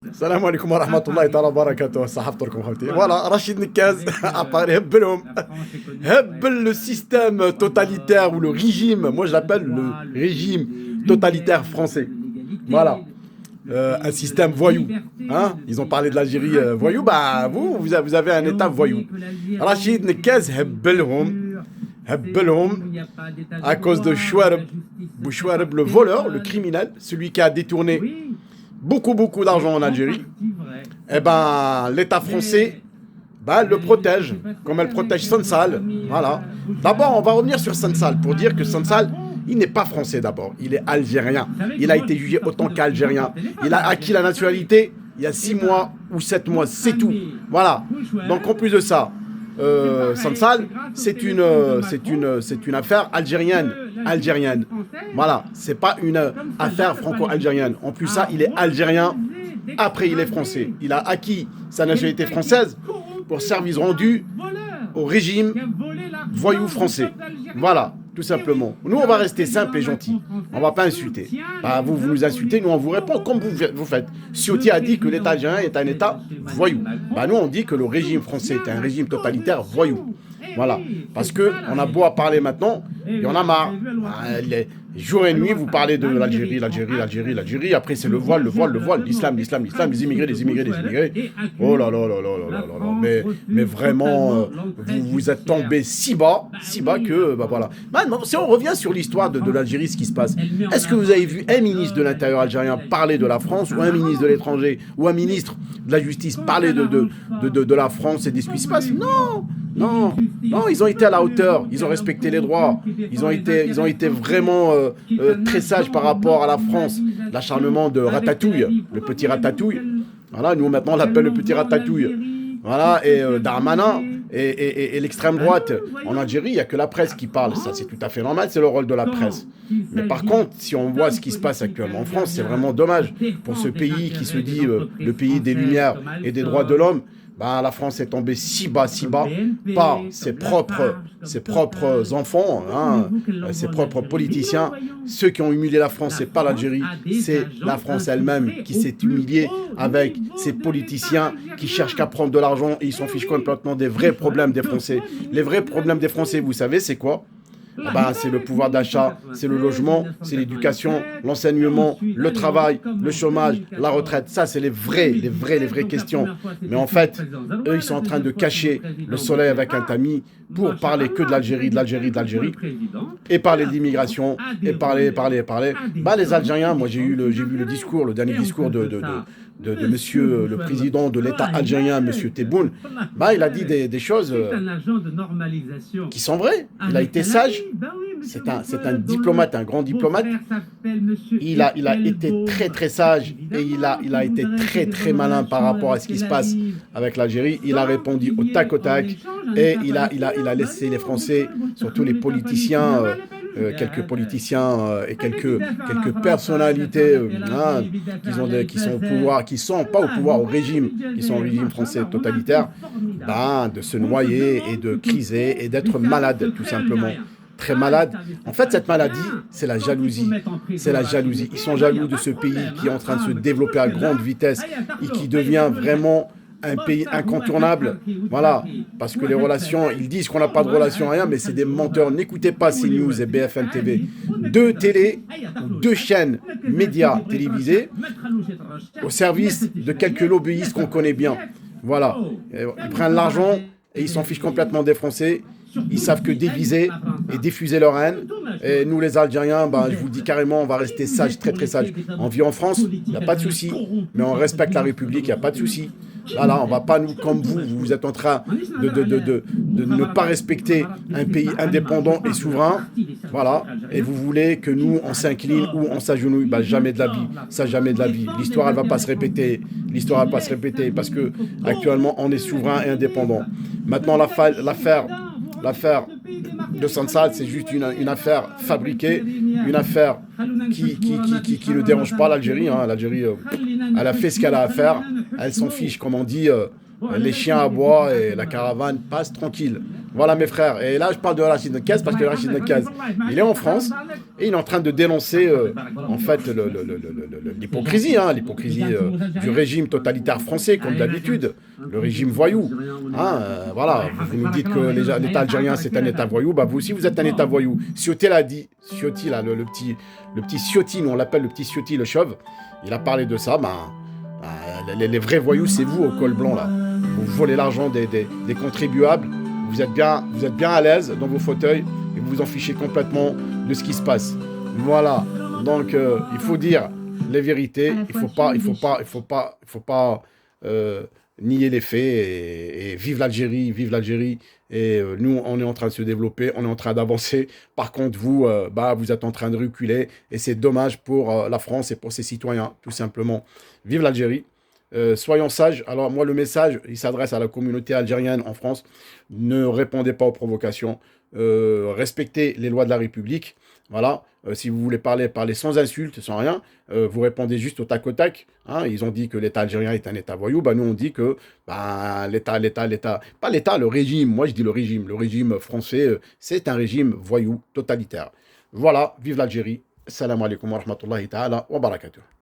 السلام عليكم ورحمة الله تعالى وبركاته. صحفتكم خوتي. Voilà, Rachid Nekaz apparaît Hebbel, le système totalitaire ou le régime, moi je l'appelle le régime totalitaire français. Voilà. Un système voyou. Hein? Ils ont parlé de l'Algérie voyou. Bah, vous avez un État voyou. Rachid Nekaz Hebbelhom à cause de Chouareb, le voleur, le criminel, celui qui a détourné beaucoup d'argent en Algérie. Eh ben, l'État français le protège, comme elle protège Sansal. Voilà. D'abord, on va revenir sur Sansal pour dire que Sansal, il n'est pas français d'abord, il est algérien. Il a été jugé autant qu'algérien. Il a acquis la nationalité il y a 6 mois ou 7 mois, c'est tout. Voilà. Donc en plus de ça, Sansal, c'est une affaire algérienne. Voilà, c'est pas une affaire franco-algérienne. En plus ça, il est algérien. Après, il est français. Il a acquis sa nationalité française pour service rendu au régime voyou français. Voilà, tout simplement. Nous, on va rester simple et gentil. On va pas insulter. Bah, vous nous insultez, nous, on vous répond comme vous faites. Ciotti a dit que l'État algérien est un État voyou. Bah, nous, on dit que le régime français est un régime totalitaire voyou. Voilà. Parce que on a beau à parler maintenant, il y en a marre. Jour et nuit, vous parlez de l'Algérie. Après, c'est le voile, l'islam, les immigrés. Oh là là. Mais vraiment, vous êtes tombé si bas que, bah voilà. Maintenant, si on revient sur l'histoire de l'Algérie, ce qui se passe, est-ce que vous avez vu un ministre de l'Intérieur algérien parler de la France, ou un ministre de l'étranger, ou un ministre de la Justice parler de la France et de ce qui se passe? Non, ils ont été à la hauteur, ils ont respecté les droits, ils ont été vraiment très sages par rapport à la France. L'acharnement de Ratatouille, le petit Ratatouille, voilà, nous maintenant on l'appelle le petit Ratatouille, voilà, et Darmanin et l'extrême droite en Algérie, il n'y a que la presse qui parle, ça c'est tout à fait normal, c'est le rôle de la presse. Mais par contre, si on voit ce qui se passe actuellement en France, c'est vraiment dommage pour ce pays qui se dit le pays des Lumières et des droits de l'homme. Ben, la France est tombée si bas par ses propres enfants, hein, ses propres politiciens. Ceux qui ont humilié la France, c'est pas l'Algérie, c'est la France elle-même qui s'est humiliée avec ses politiciens qui cherchent qu'à prendre de l'argent et ils s'en fichent complètement des vrais problèmes des Français. Les vrais problèmes des Français, vous savez, c'est quoi? C'est le pouvoir d'achat, c'est le logement, c'est l'éducation, l'enseignement, le travail, le chômage, la retraite. Ça, c'est les vraies questions. Mais en fait, eux, ils sont en train de cacher le soleil avec un tamis pour parler que de l'Algérie, et parler de l'immigration, et parler. Les Algériens, moi, j'ai vu le dernier discours de monsieur le président de l'État algérien, monsieur Tebboune. Il a dit des choses qui sont vraies. Il a été sage. C'est un diplomate, un grand diplomate. Il a été très sage et il a été très malin par rapport à ce qui se passe avec l'Algérie. Il a répondu au tac et il a laissé les Français, surtout les politiciens, quelques politiciens et quelques personnalités qui sont au pouvoir, qui sont pas au pouvoir, au régime, qui sont au régime français totalitaire, de se noyer et de criser et d'être malade, tout simplement. Très malade. En fait, cette maladie, c'est la jalousie. Ils sont jaloux de ce pays qui est en train de se développer à grande vitesse et qui devient vraiment un pays incontournable. Voilà. Parce que les relations, ils disent qu'on n'a pas de relations, rien, mais c'est des menteurs. N'écoutez pas CNews et BFM TV. 2 télés, 2 chaînes médias télévisés au service de quelques lobbyistes qu'on connaît bien. Voilà. Ils prennent l'argent et ils s'en fichent complètement des Français. Ils savent que déviser et diffuser leur haine. Et nous, les Algériens, je vous dis carrément, on va rester sages, très sages. On vit en France, il n'y a pas de souci. Mais on respecte la République, il n'y a pas de souci. Voilà, on ne va pas, nous, comme vous êtes en train de ne pas respecter un pays indépendant et souverain. Voilà. Et vous voulez que nous, on s'incline ou on s'agenouille. Jamais de la vie. Ça, jamais de la vie. L'histoire, elle ne va pas se répéter. Parce que actuellement, on est souverain et indépendant. Maintenant, l'affaire de Sansal, c'est juste une affaire fabriquée, une affaire qui ne dérange pas l'Algérie. L'Algérie, elle a fait ce qu'elle a à faire. Elle s'en fiche, comme on dit, les chiens aboient et la caravane passe tranquille. Voilà mes frères. Et là, je parle de Rachid Nekaz parce que Rachid Nekaz, il est en France et il est en train de dénoncer en fait l'hypocrisie, hein, l'hypocrisie du régime totalitaire français, comme d'habitude, le régime voyou. Hein, voilà, vous nous dites que l'État algérien c'est un État voyou, bah vous aussi vous êtes un État voyou. Ciotti l'a dit, Ciotti là, le petit Ciotti, nous on l'appelle le petit Ciotti, le chauve, il a parlé de ça. Les vrais voyous, c'est vous au col blanc là. Vous volez l'argent des contribuables. Vous êtes bien à l'aise dans vos fauteuils et vous vous en fichez complètement de ce qui se passe. Voilà. Donc il faut dire les vérités. Il faut pas nier les faits et vive l'Algérie, vive l'Algérie. Et nous, on est en train de se développer, on est en train d'avancer. Par contre, vous, vous êtes en train de reculer et c'est dommage pour la France et pour ses citoyens, tout simplement. Vive l'Algérie. Soyons sages. Alors moi, le message, il s'adresse à la communauté algérienne en France. Ne répondez pas aux provocations. Respectez les lois de la République. Voilà. Si vous voulez parler, parlez sans insulte, sans rien. Vous répondez juste au tac au tac. Hein. Ils ont dit que l'État algérien est un État voyou. Nous, on dit que l'État, pas l'État, le régime. Moi, je dis le régime. Le régime français, c'est un régime voyou, totalitaire. Voilà. Vive l'Algérie. Assalamu alaikum wa rahmatullahi ta'ala wa barakatuh.